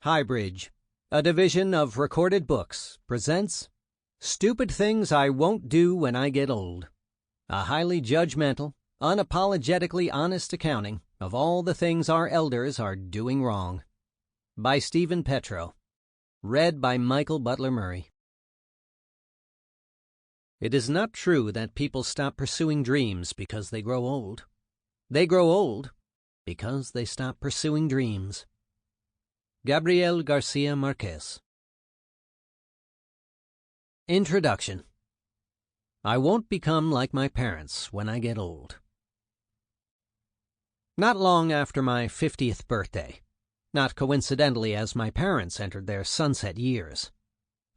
HighBridge, a division of Recorded Books, presents Stupid Things I Won't Do When I Get Old, a highly judgmental, unapologetically honest accounting of all the things our elders are doing wrong. By Stephen Petrow. Read by Michael Butler Murray. It is not true that people stop pursuing dreams because they grow old. They grow old because they stop pursuing dreams. Gabriel Garcia Marquez. Introduction. I won't become like my parents when I get old. Not long after my 50th birthday, not coincidentally as my parents entered their sunset years,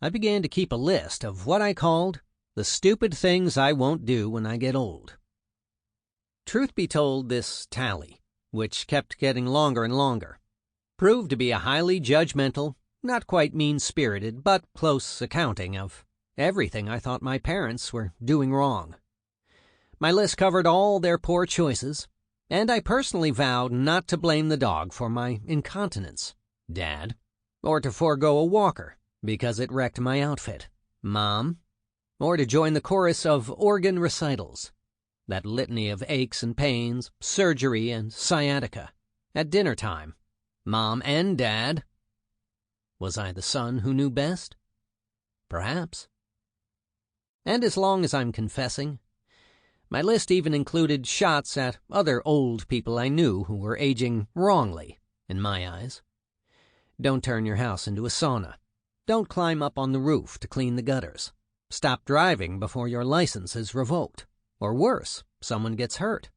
I began to keep a list of what I called the stupid things I won't do when I get old. Truth be told, this tally, which kept getting longer and longer, proved to be a highly judgmental, not quite mean-spirited, but close accounting of everything I thought my parents were doing wrong. My list covered all their poor choices, and I personally vowed not to blame the dog for my incontinence, Dad, or to forego a walker because it wrecked my outfit, Mom, or to join the chorus of organ recitals, that litany of aches and pains, surgery, and sciatica, at dinner time, Mom and Dad. Was I the son who knew best? Perhaps. And as long as I'm confessing, my list even included shots at other old people I knew who were aging wrongly, in my eyes. Don't turn your house into a sauna. Don't climb up on the roof to clean the gutters. Stop driving before your license is revoked. Or worse, someone gets hurt.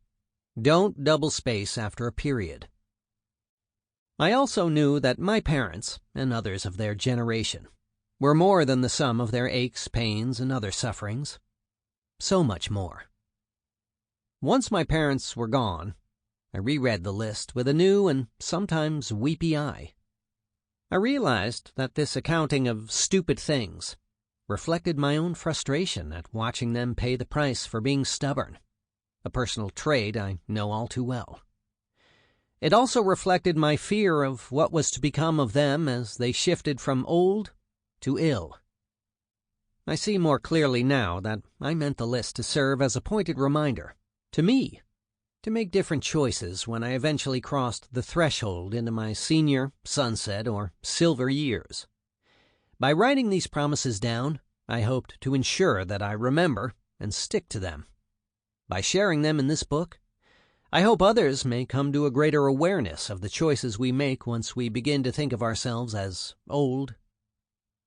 Don't double space after a period. I also knew that my parents, and others of their generation, were more than the sum of their aches, pains, and other sufferings. So much more. Once my parents were gone, I reread the list with a new and sometimes weepy eye. I realized that this accounting of stupid things reflected my own frustration at watching them pay the price for being stubborn, a personal trait I know all too well. It also reflected my fear of what was to become of them as they shifted from old to ill. I see more clearly now that I meant the list to serve as a pointed reminder, to me, to make different choices when I eventually crossed the threshold into my senior, sunset, or silver years. By writing these promises down, I hoped to ensure that I remember and stick to them. By sharing them in this book, I hope others may come to a greater awareness of the choices we make once we begin to think of ourselves as old.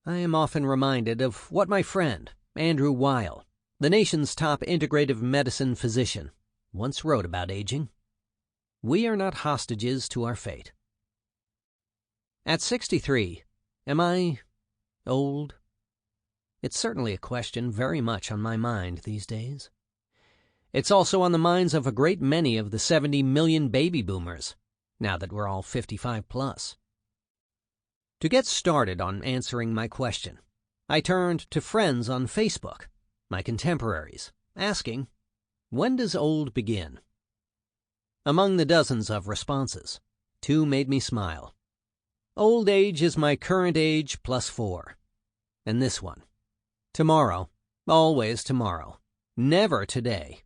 I am often reminded of what my friend, Andrew Weil, the nation's top integrative medicine physician, once wrote about aging. We are not hostages to our fate. At 63, am I old? It's certainly a question very much on my mind these days. It's also on the minds of a great many of the 70 million baby boomers, now that we're all 55 plus. To get started on answering my question, I turned to friends on Facebook, my contemporaries, asking, when does old begin? Among the dozens of responses, 2 made me smile. Old age is my current age plus 4. And this one, tomorrow, always tomorrow, never today.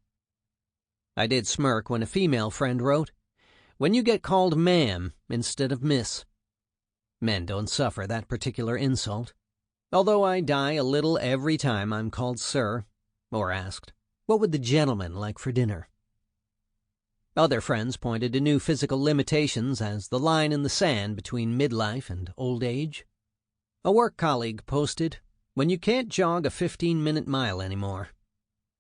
I did smirk when a female friend wrote, when you get called ma'am instead of miss. Men don't suffer that particular insult, although I die a little every time I'm called sir, or asked, what would the gentleman like for dinner? Other friends pointed to new physical limitations as the line in the sand between midlife and old age. A work colleague posted, when you can't jog a 15-minute mile anymore.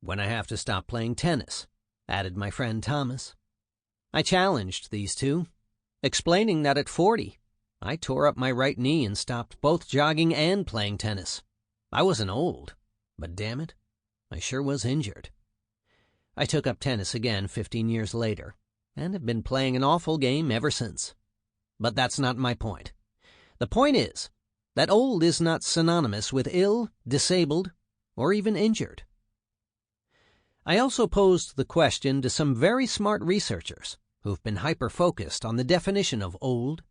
When I have to stop playing tennis, added my friend Thomas. I challenged these two, explaining that at 40, I tore up my right knee and stopped both jogging and playing tennis. I wasn't old, but damn it, I sure was injured. I took up tennis again 15 years later, and have been playing an awful game ever since. But that's not my point. The point is that old is not synonymous with ill, disabled, or even injured. I also posed the question to some very smart researchers who've been hyper-focused on the definition of old.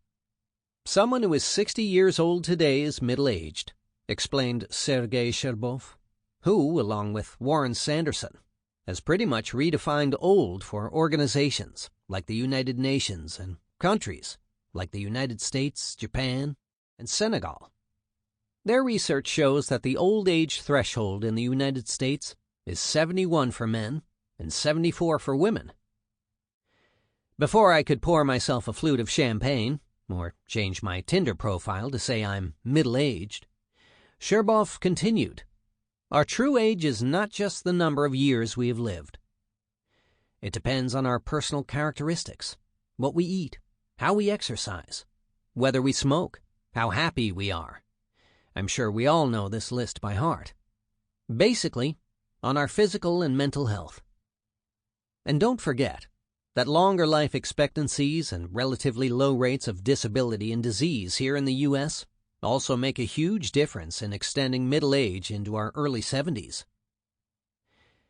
Someone who is 60 years old today is middle-aged, explained Sergei Sherbov, who, along with Warren Sanderson, has pretty much redefined old for organizations like the United Nations and countries like the United States, Japan, and Senegal. Their research shows that the old age threshold in the United States is 71 for men and 74 for women. Before I could pour myself a flute of champagne, or change my Tinder profile to say I'm middle-aged, Sherbov continued, "Our true age is not just the number of years we have lived. It depends on our personal characteristics, what we eat, how we exercise, whether we smoke, how happy we are. I'm sure we all know this list by heart. Basically, on our physical and mental health. And don't forget that longer life expectancies and relatively low rates of disability and disease here in the U.S. also make a huge difference in extending middle age into our early 70s.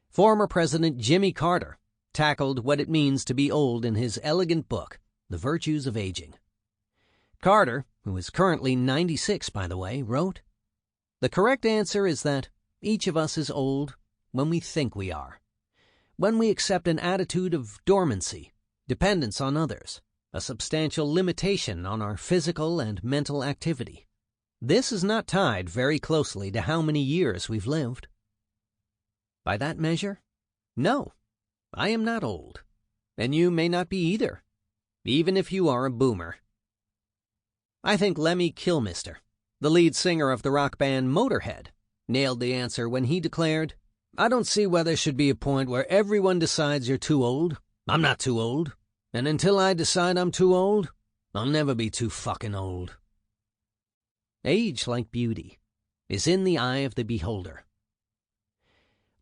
Former President Jimmy Carter tackled what it means to be old in his elegant book, The Virtues of Aging. Carter, who is currently 96 by the way, wrote, "The correct answer is that each of us is old when we think we are. When we accept an attitude of dormancy, dependence on others, a substantial limitation on our physical and mental activity. This is not tied very closely to how many years we've lived. By that measure, no, I am not old, and you may not be either, even if you are a boomer." I think Lemmy Kilmister, the lead singer of the rock band Motorhead, nailed the answer when he declared, "I don't see why there should be a point where everyone decides you're too old. I'm not too old. And until I decide I'm too old, I'll never be too fucking old." Age, like beauty, is in the eye of the beholder.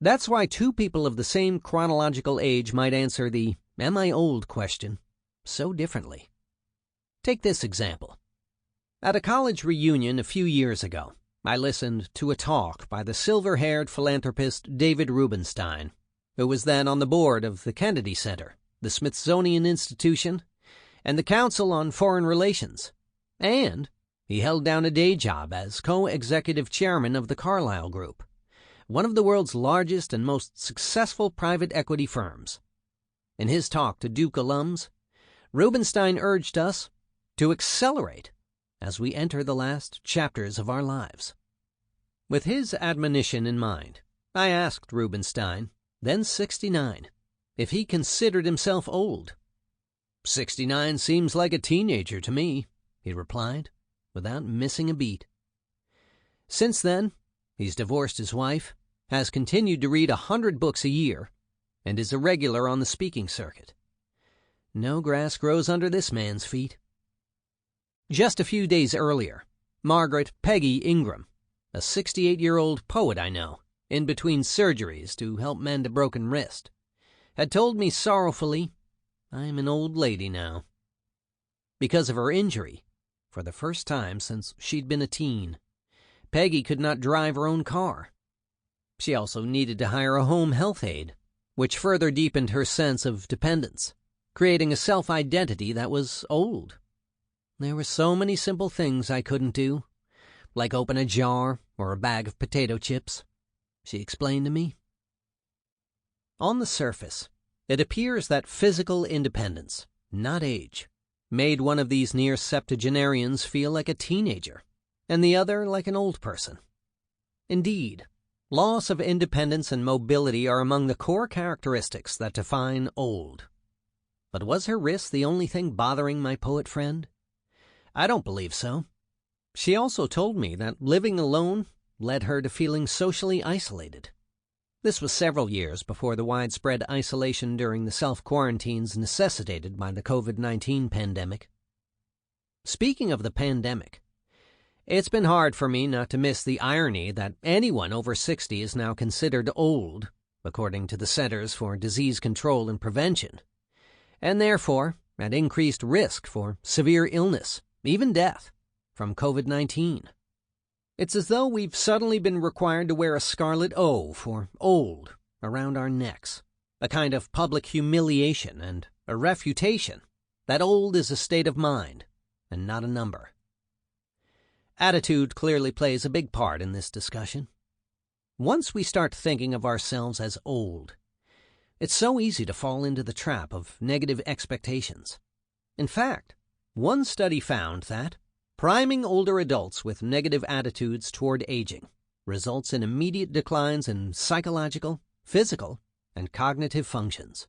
That's why two people of the same chronological age might answer the "Am I old?" question so differently. Take this example. At a college reunion a few years ago, I listened to a talk by the silver-haired philanthropist David Rubenstein, who was then on the board of the Kennedy Center, the Smithsonian Institution, and the Council on Foreign Relations, and he held down a day job as co-executive chairman of the Carlyle Group, one of the world's largest and most successful private equity firms. In his talk to Duke alums, Rubenstein urged us to accelerate as we enter the last chapters of our lives. With his admonition in mind, I asked Rubenstein, then 69, if he considered himself old. "69 seems like a teenager to me," he replied, without missing a beat. Since then, he's divorced his wife, has continued to read 100 books a year, and is a regular on the speaking circuit. No grass grows under this man's feet. Just a few days earlier, Margaret Peggy Ingram, a 68-year-old poet I know, in between surgeries to help mend a broken wrist, had told me sorrowfully, "I am an old lady now." Because of her injury, for the first time since she'd been a teen, Peggy could not drive her own car. She also needed to hire a home health aide, which further deepened her sense of dependence, creating a self-identity that was old. There were so many simple things I couldn't do, like open a jar or a bag of potato chips, she explained to me. On the surface, it appears that physical independence, not age, made one of these near septuagenarians feel like a teenager, and the other like an old person. Indeed, loss of independence and mobility are among the core characteristics that define old. But was her wrist the only thing bothering my poet friend? I don't believe so. She also told me that living alone led her to feeling socially isolated. This was several years before the widespread isolation during the self-quarantines necessitated by the COVID-19 pandemic. Speaking of the pandemic, it's been hard for me not to miss the irony that anyone over 60 is now considered old, according to the Centers for Disease Control and Prevention, and therefore at increased risk for severe illness, even death, from COVID-19. It's as though we've suddenly been required to wear a scarlet O for old around our necks, a kind of public humiliation and a refutation that old is a state of mind and not a number. Attitude clearly plays a big part in this discussion. Once we start thinking of ourselves as old, it's so easy to fall into the trap of negative expectations. In fact, one study found that priming older adults with negative attitudes toward aging results in immediate declines in psychological, physical, and cognitive functions.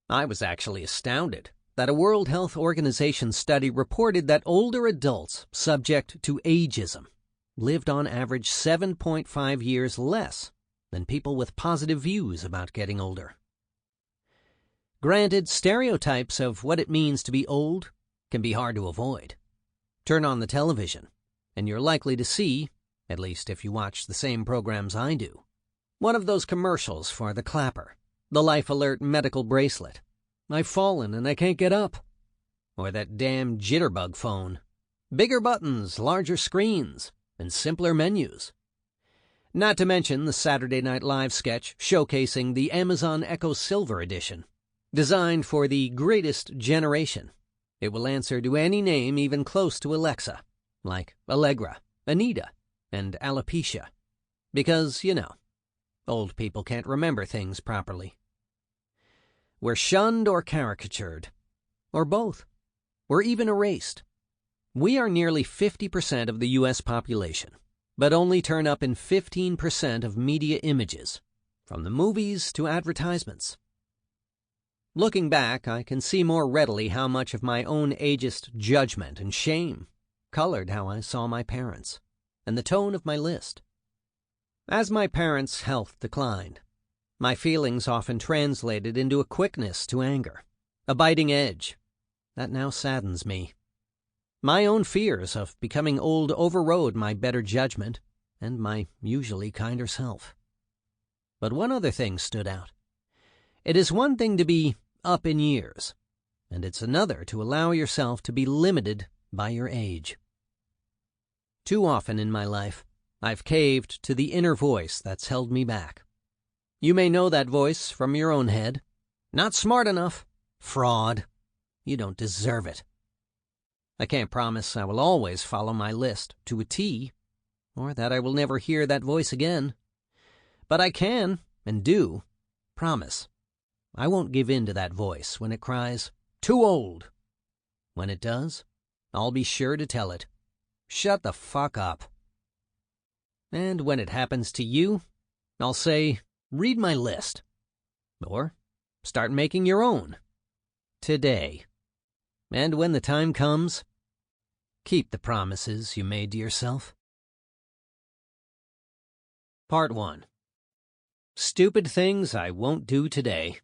I was actually astounded that a World Health Organization study reported that older adults subject to ageism lived on average 7.5 years less than people with positive views about getting older. Granted, stereotypes of what it means to be old can be hard to avoid. Turn on the television, and you're likely to see, at least if you watch the same programs I do, one of those commercials for the clapper, the Life Alert medical bracelet, I've fallen and I can't get up, or that damn jitterbug phone, bigger buttons, larger screens, and simpler menus. Not to mention the Saturday Night Live sketch showcasing the Amazon Echo Silver Edition, designed for the greatest generation. It will answer to any name even close to Alexa, like Allegra, Anita, and Alopecia. Because, old people can't remember things properly. We're shunned or caricatured, or both. We're even erased. We are nearly 50% of the U.S. population, but only turn up in 15% of media images, from the movies to advertisements. Looking back, I can see more readily how much of my own ageist judgment and shame colored how I saw my parents and the tone of my list. As my parents' health declined, my feelings often translated into a quickness to anger, a biting edge. That now saddens me. My own fears of becoming old overrode my better judgment and my usually kinder self. But one other thing stood out. It is one thing to be up in years, and it's another to allow yourself to be limited by your age. Too often in my life, I've caved to the inner voice that's held me back. You may know that voice from your own head. Not smart enough. Fraud. You don't deserve it. I can't promise I will always follow my list to a T, or that I will never hear that voice again. But I can, and do, promise I won't give in to that voice when it cries, "Too old." When it does, I'll be sure to tell it, "Shut the fuck up." And when it happens to you, I'll say, "Read my list." Or start making your own. Today. And when the time comes, keep the promises you made to yourself. Part 1. Stupid Things I Won't Do Today.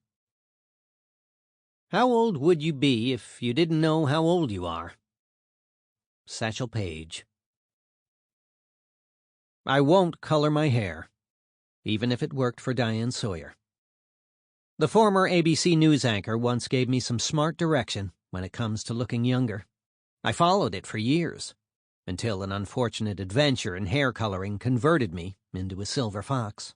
How old would you be if you didn't know how old you are? Satchel Paige. I won't color my hair, even if it worked for Diane Sawyer. The former ABC News anchor once gave me some smart direction when it comes to looking younger. I followed it for years, until an unfortunate adventure in hair coloring converted me into a silver fox.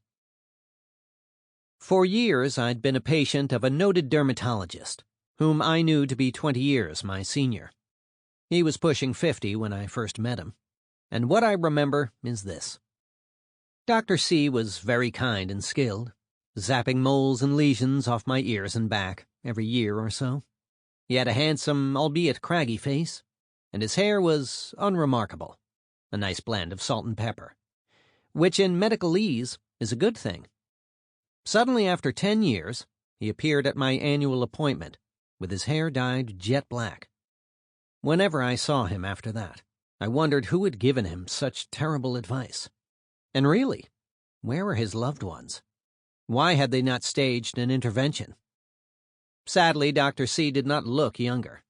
For years, I'd been a patient of a noted dermatologist, whom I knew to be 20 years my senior. He was pushing 50 when I first met him, and what I remember is this. Dr. C was very kind and skilled, zapping moles and lesions off my ears and back every year or so. He had a handsome, albeit craggy face, and his hair was unremarkable, a nice blend of salt and pepper, which in medicalese is a good thing. Suddenly, after 10 years, he appeared at my annual appointment with his hair dyed jet black. Whenever I saw him after that, I wondered who had given him such terrible advice. And really, where were his loved ones? Why had they not staged an intervention? Sadly, Dr. C did not look younger.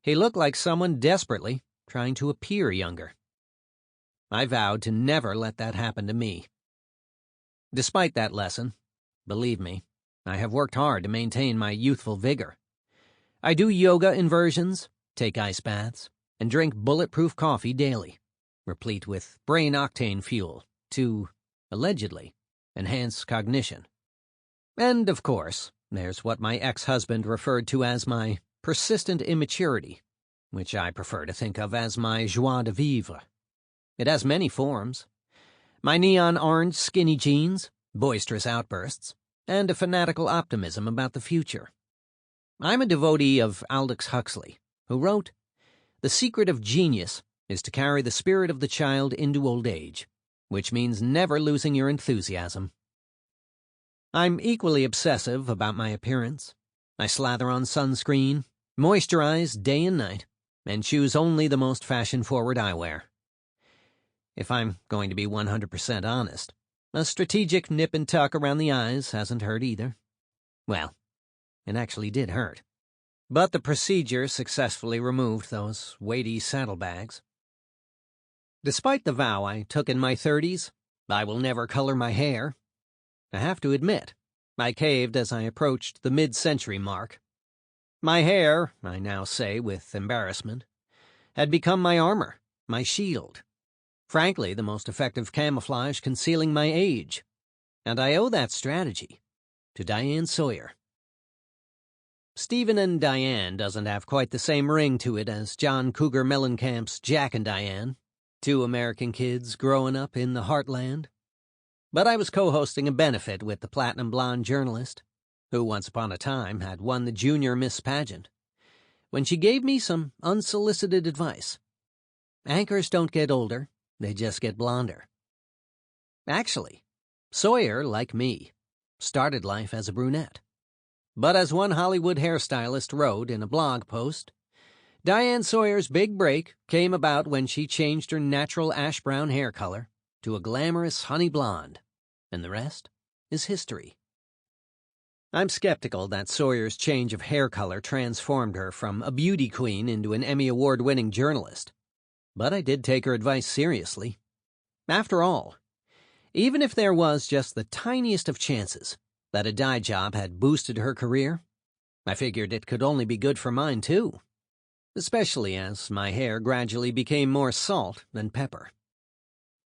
He looked like someone desperately trying to appear younger. I vowed to never let that happen to me. Despite that lesson, believe me, I have worked hard to maintain my youthful vigor. I do yoga inversions, take ice baths, and drink bulletproof coffee daily, replete with brain octane fuel to, allegedly, enhance cognition. And, of course, there's what my ex-husband referred to as my persistent immaturity, which I prefer to think of as my joie de vivre. It has many forms. My neon orange skinny jeans, boisterous outbursts, and a fanatical optimism about the future. I'm a devotee of Aldous Huxley, who wrote, "The secret of genius is to carry the spirit of the child into old age, which means never losing your enthusiasm." I'm equally obsessive about my appearance. I slather on sunscreen, moisturize day and night, and choose only the most fashion-forward eyewear. If I'm going to be 100% honest, a strategic nip and tuck around the eyes hasn't hurt either. Well, it actually did hurt. But the procedure successfully removed those weighty saddlebags. Despite the vow I took in my 30s, I will never color my hair. I have to admit, I caved as I approached the mid-century mark. My hair, I now say with embarrassment, had become my armor, my shield. Frankly, the most effective camouflage concealing my age. And I owe that strategy to Diane Sawyer. Stephen and Diane doesn't have quite the same ring to it as John Cougar Mellencamp's Jack and Diane, two American kids growing up in the heartland. But I was co-hosting a benefit with the platinum blonde journalist, who once upon a time had won the Junior Miss Pageant, when she gave me some unsolicited advice. Anchors don't get older, they just get blonder. Actually, Sawyer, like me, started life as a brunette. But as one Hollywood hairstylist wrote in a blog post, Diane Sawyer's big break came about when she changed her natural ash-brown hair color to a glamorous honey blonde, and the rest is history. I'm skeptical that Sawyer's change of hair color transformed her from a beauty queen into an Emmy Award-winning journalist, but I did take her advice seriously. After all, even if there was just the tiniest of chances that a dye job had boosted her career, I figured it could only be good for mine too, especially as my hair gradually became more salt than pepper.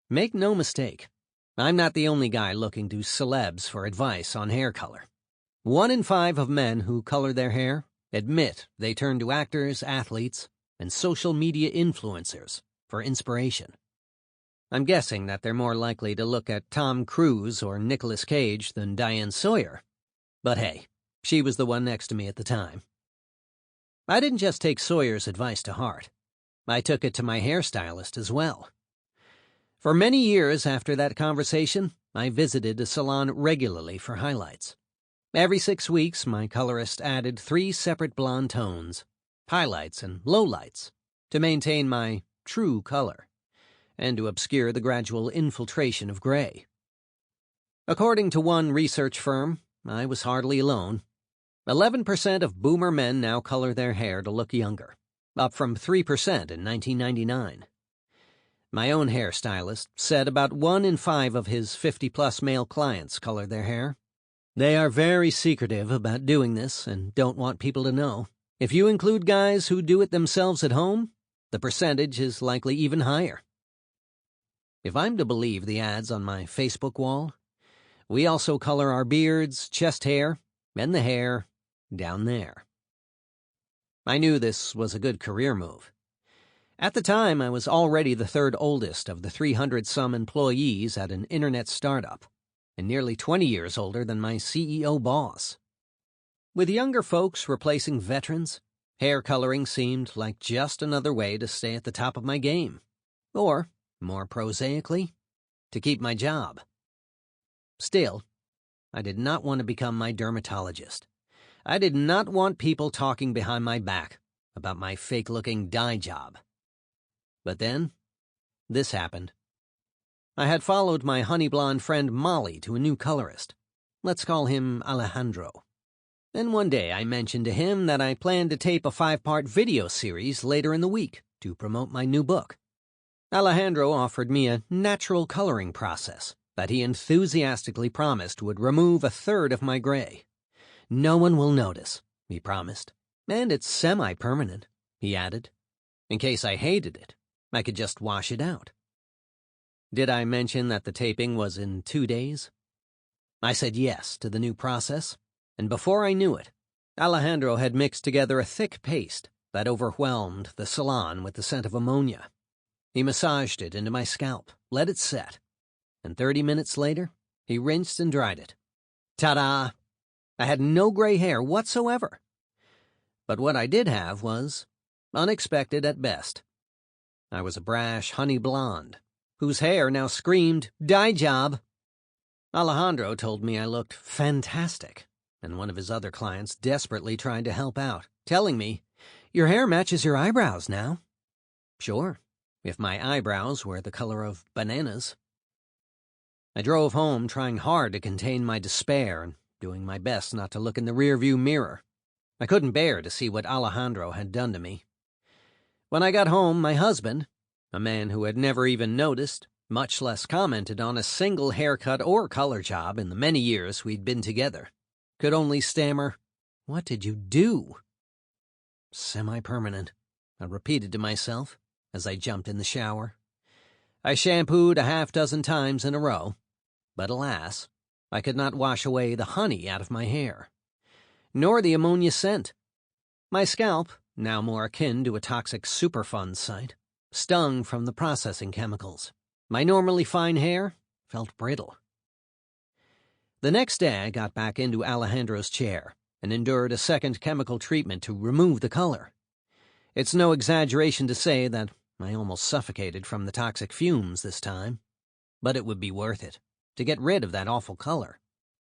Make no mistake, I'm not the only guy looking to celebs for advice on hair color. 1 in 5 of men who color their hair admit they turn to actors, athletes, and social media influencers for inspiration. I'm guessing that they're more likely to look at Tom Cruise or Nicolas Cage than Diane Sawyer. But hey, she was the one next to me at the time. I didn't just take Sawyer's advice to heart. I took it to my hairstylist as well. For many years after that conversation, I visited a salon regularly for highlights. Every 6 weeks, my colorist added 3 separate blonde tones, highlights and lowlights, to maintain my true color, and to obscure the gradual infiltration of gray. According to one research firm, I was hardly alone. 11% of boomer men now color their hair to look younger, up from 3% in 1999. My own hairstylist said about 1 in 5 of his 50-plus male clients color their hair. They are very secretive about doing this and don't want people to know. If you include guys who do it themselves at home, the percentage is likely even higher. If I'm to believe the ads on my Facebook wall, we also color our beards, chest hair, and the hair down there. I knew this was a good career move. At the time, I was already the 3rd oldest of the 300-some employees at an internet startup, and nearly 20 years older than my CEO boss. With younger folks replacing veterans, hair coloring seemed like just another way to stay at the top of my game. Or, more prosaically, to keep my job. Still, I did not want to become my dermatologist. I did not want people talking behind my back about my fake-looking dye job. But then, this happened. I had followed my honey blonde friend Molly to a new colorist. Let's call him Alejandro. Then one day I mentioned to him that I planned to tape a 5-part video series later in the week to promote my new book. Alejandro offered me a natural coloring process that he enthusiastically promised would remove 1/3 of my gray. No one will notice, he promised. And it's semi-permanent, he added. In case I hated it, I could just wash it out. Did I mention that the taping was in 2 days? I said yes to the new process, and before I knew it, Alejandro had mixed together a thick paste that overwhelmed the salon with the scent of ammonia. He massaged it into my scalp, let it set, and 30 minutes later, he rinsed and dried it. Ta-da! I had no gray hair whatsoever. But what I did have was unexpected at best. I was a brash honey blonde, whose hair now screamed, "Dye job!" Alejandro told me I looked fantastic, and one of his other clients desperately tried to help out, telling me, "Your hair matches your eyebrows now." Sure, if my eyebrows were the color of bananas. I drove home trying hard to contain my despair and doing my best not to look in the rearview mirror. I couldn't bear to see what Alejandro had done to me. When I got home, my husband, a man who had never even noticed, much less commented on a single haircut or color job in the many years we'd been together, could only stammer, "What did you do?" "Semi-permanent," I repeated to myself as I jumped in the shower. I shampooed a half-dozen times in a row, but alas, I could not wash away the honey out of my hair, nor the ammonia scent. My scalp, now more akin to a toxic Superfund site, stung from the processing chemicals. My normally fine hair felt brittle. The next day I got back into Alejandro's chair and endured a second chemical treatment to remove the color. It's no exaggeration to say that I almost suffocated from the toxic fumes this time, but it would be worth it to get rid of that awful color,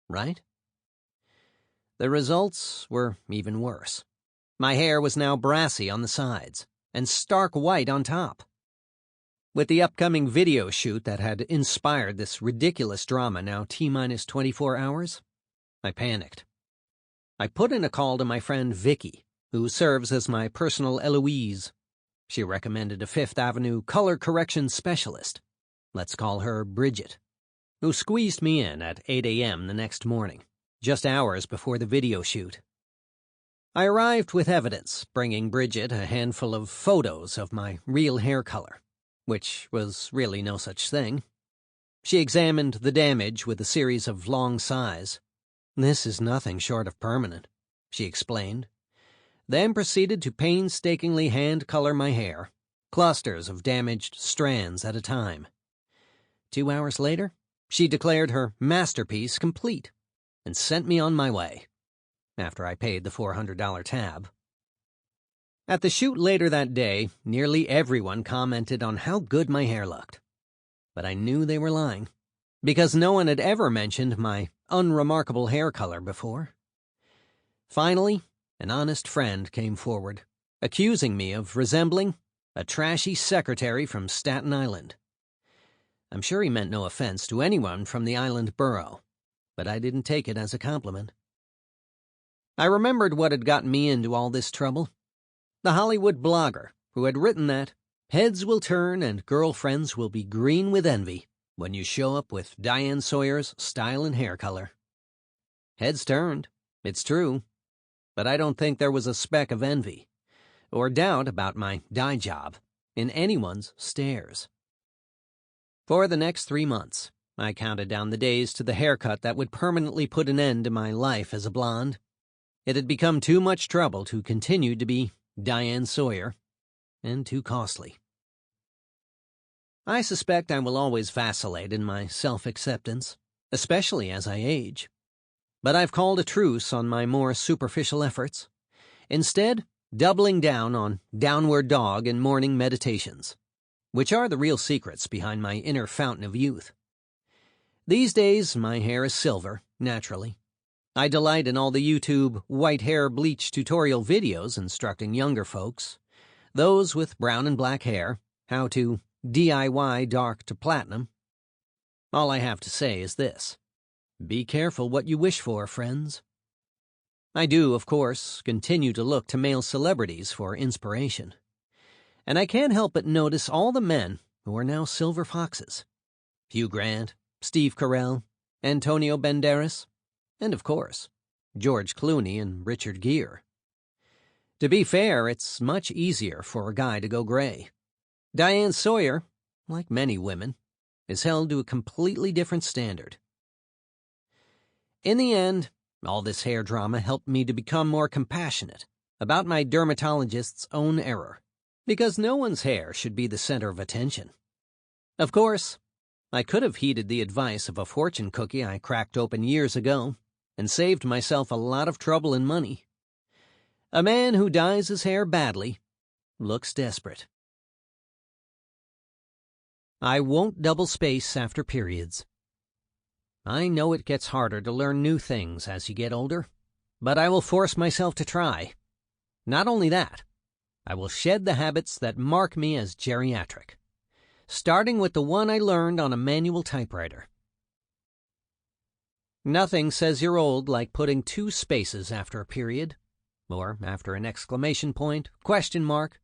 right? The results were even worse. My hair was now brassy on the sides and stark white on top. With the upcoming video shoot that had inspired this ridiculous drama now T-minus 24 hours, I panicked. I put in a call to my friend Vicky, who serves as my personal Eloise. She recommended a Fifth Avenue color correction specialist, let's call her Bridget, who squeezed me in at 8 a.m. the next morning, just hours before the video shoot. I arrived with evidence, bringing Bridget a handful of photos of my real hair color, which was really no such thing. She examined the damage with a series of long sighs. "This is nothing short of permanent," she explained, then proceeded to painstakingly hand-color my hair, clusters of damaged strands at a time. 2 hours later, she declared her masterpiece complete and sent me on my way, after I paid the $400 tab. At the shoot later that day, nearly everyone commented on how good my hair looked. But I knew they were lying, because no one had ever mentioned my unremarkable hair color before. Finally, an honest friend came forward, accusing me of resembling a trashy secretary from Staten Island. I'm sure he meant no offense to anyone from the island borough, but I didn't take it as a compliment. I remembered what had gotten me into all this trouble. The Hollywood blogger who had written that heads will turn and girlfriends will be green with envy when you show up with Diane Sawyer's style and hair color. Heads turned, it's true, but I don't think there was a speck of envy or doubt about my dye job in anyone's stares. For the next 3 months, I counted down the days to the haircut that would permanently put an end to my life as a blonde. It had become too much trouble to continue to be Diane Sawyer, and too costly. I suspect I will always vacillate in my self-acceptance, especially as I age. But I've called a truce on my more superficial efforts, instead doubling down on downward dog and morning meditations, which are the real secrets behind my inner fountain of youth. These days, my hair is silver, naturally. I delight in all the YouTube white hair bleach tutorial videos instructing younger folks, those with brown and black hair, how to DIY dark to platinum. All I have to say is this: be careful what you wish for, friends. I do, of course, continue to look to male celebrities for inspiration, and I can't help but notice all the men who are now silver foxes. Hugh Grant, Steve Carell, Antonio Banderas, and, of course, George Clooney and Richard Gere. To be fair, it's much easier for a guy to go gray. Diane Sawyer, like many women, is held to a completely different standard. In the end, all this hair drama helped me to become more compassionate about my dermatologist's own error, because no one's hair should be the center of attention. Of course, I could have heeded the advice of a fortune cookie I cracked open years ago and saved myself a lot of trouble and money. A man who dyes his hair badly looks desperate. I won't double space after periods. I know it gets harder to learn new things as you get older, but I will force myself to try. Not only that, I will shed the habits that mark me as geriatric, starting with the one I learned on a manual typewriter. Nothing says you're old like putting 2 spaces after a period, or after an exclamation point, question mark,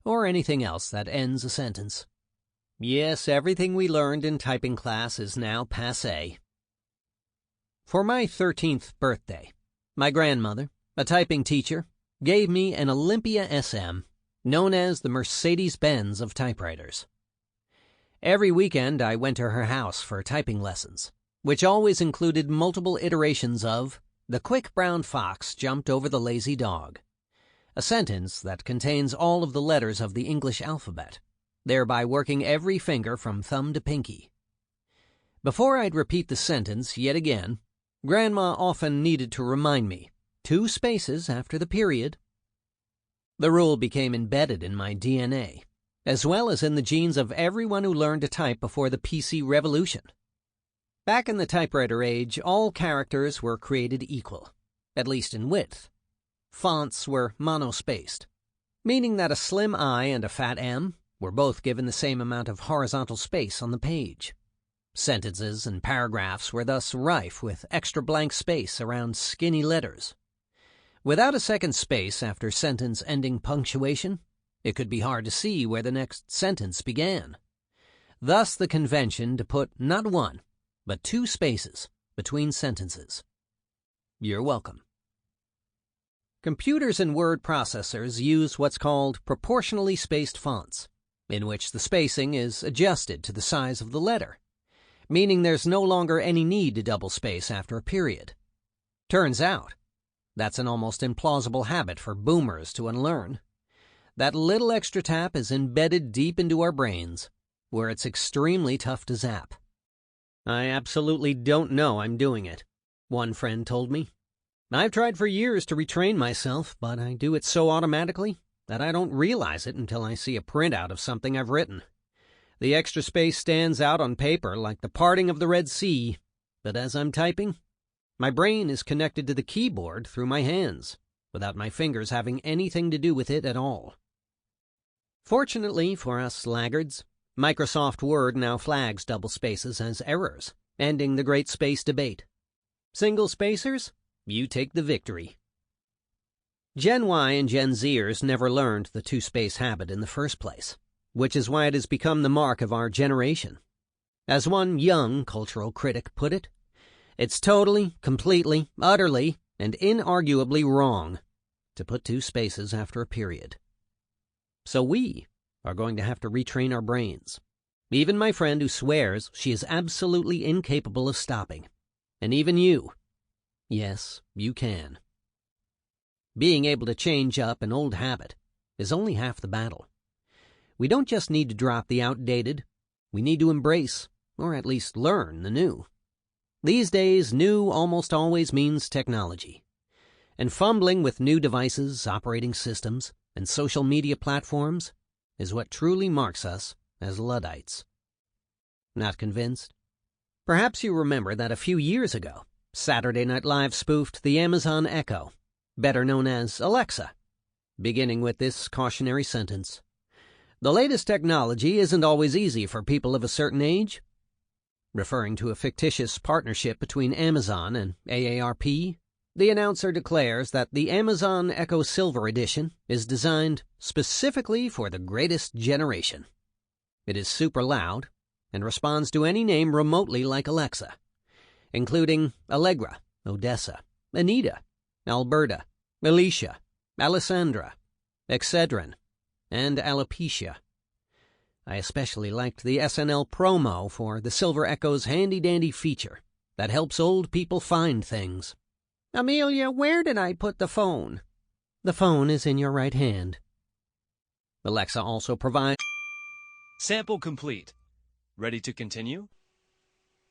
or anything else that ends a sentence. Yes, everything we learned in typing class is now passé. For my 13th birthday, my grandmother, a typing teacher, gave me an Olympia SM, known as the Mercedes-Benz of typewriters. Every weekend I went to her house for typing lessons, which always included multiple iterations of "The quick brown fox jumped over the lazy dog," a sentence that contains all of the letters of the English alphabet, thereby working every finger from thumb to pinky. Before I'd repeat the sentence yet again, Grandma often needed to remind me, 2 spaces after the period. The rule became embedded in my DNA, as well as in the genes of everyone who learned to type before the PC revolution. Back in the typewriter age, all characters were created equal, at least in width. Fonts were monospaced, meaning that a slim I and a fat M were both given the same amount of horizontal space on the page. Sentences and paragraphs were thus rife with extra blank space around skinny letters. Without a second space after sentence-ending punctuation, it could be hard to see where the next sentence began. Thus the convention to put not 1, but 2 spaces between sentences. You're welcome. Computers and word processors use what's called proportionally spaced fonts, in which the spacing is adjusted to the size of the letter, meaning there's no longer any need to double space after a period. Turns out, that's an almost implausible habit for boomers to unlearn. That little extra tap is embedded deep into our brains, where it's extremely tough to zap. I absolutely don't know I'm doing it, one friend told me. I've tried for years to retrain myself, but I do it so automatically that I don't realize it until I see a printout of something I've written. The extra space stands out on paper like the parting of the Red Sea, but as I'm typing, my brain is connected to the keyboard through my hands, without my fingers having anything to do with it at all. Fortunately for us laggards, Microsoft Word now flags double spaces as errors, ending the great space debate. Single spacers? You take the victory. Gen Y and Gen Zers never learned the 2-space habit in the first place, which is why it has become the mark of our generation. As one young cultural critic put it, it's totally, completely, utterly, and inarguably wrong to put 2 spaces after a period. So we are going to have to retrain our brains. Even my friend who swears she is absolutely incapable of stopping. And even you. Yes, you can. Being able to change up an old habit is only half the battle. We don't just need to drop the outdated, we need to embrace, or at least learn, the new. These days, new almost always means technology. And fumbling with new devices, operating systems, and social media platforms is what truly marks us as Luddites. Not convinced? Perhaps you remember that a few years ago, Saturday Night Live spoofed the Amazon Echo, better known as Alexa, beginning with this cautionary sentence: "The latest technology isn't always easy for people of a certain age." Referring to a fictitious partnership between Amazon and AARP, the announcer declares that the Amazon Echo Silver Edition is designed specifically for the greatest generation. It is super loud and responds to any name remotely like Alexa, including Allegra, Odessa, Anita, Alberta, Alicia, Alessandra, Excedrin, and Alopecia. I especially liked the SNL promo for the Silver Echo's handy-dandy feature that helps old people find things. "Amelia, where did I put the phone?" The phone is in your right hand. Alexa also provides... Sample complete. Ready to continue?